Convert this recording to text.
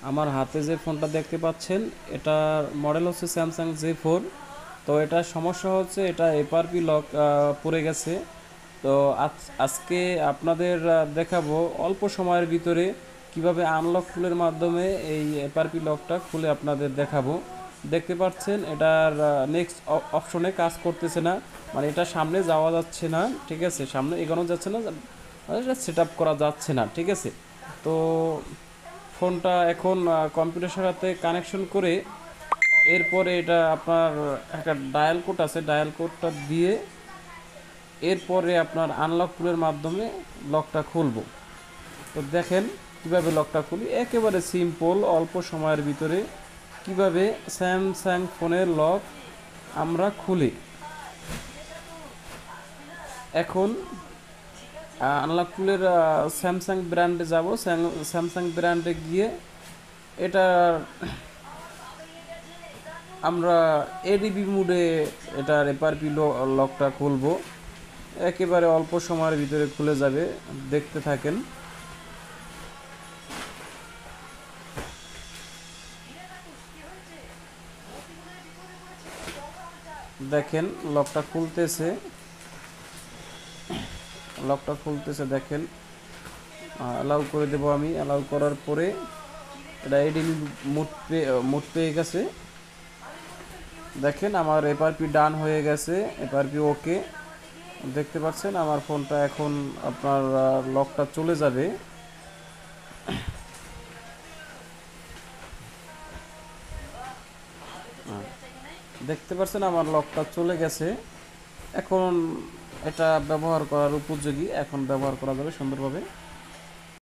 আমার হাতে যে ফোনটা দেখতে পাচ্ছেন এটার মডেল হচ্ছে স্যামসাং J4। তো এটার সমস্যা হচ্ছে এটা এফআরপি লক পড়ে গেছে। তো আজকে আপনাদের দেখাবো অল্প সময়ের ভিতরে কিভাবে আনলক টুলের মাধ্যমে এই এফআরপি লকটা খুলে আপনাদের দেখাবো। দেখতে পাচ্ছেন এটার নেক্সট অপশনে কাজ করতেছে না, মানে এটা সামনে যাওয়া যাচ্ছে না, ঠিক আছে, সামনে এগোনো যাচ্ছে না, এটা সেট আপ করা যাচ্ছে না, ঠিক আছে। তো ফোনটা এখন কম্পিউটার সাথে কানেকশন করে এরপরে এটা আপনার একটা ডায়াল কোড আছে, ডায়াল কোডটা দিয়ে এরপরে আপনার আনলক টুলের মাধ্যমে লকটা খুলবো। তো দেখেন কিভাবে লকটা খুলি, একেবারে সিম্পল, অল্প সময়ের ভিতরে কিভাবে স্যামসাং ফোনের লক আমরা খুলি। এখন আনলক টুলের স্যামসাং ব্র্যান্ডে যাব, স্যামসাং ব্র্যান্ডে গিয়ে এটা আমরা এডিবি মোডে এটার এফআরপি লকটা খুলবো। একেবারে অল্প সময়ের ভিতরে খুলে যাবে, দেখতে থাকেন। দেখেন লকটা খুলতেছে, লকটা খুলতেছে দেখেন। অ্যালাউ করে দেবো আমি, অ্যালাউ করার পরে এটা এডিবি মোড পেয়ে গেছে। দেখেন আমার এফআরপি ডান হয়ে গেছে, এফআরপি ওকে। দেখতে পাচ্ছেন আমার ফোনটা এখন আপনার লকটা চলে যাবে। দেখতে পাচ্ছেন আমার লকটা চলে গেছে। এখন এটা ব্যবহার করার উপযোগী, এখন ব্যবহার করা যাবে সুন্দরভাবে।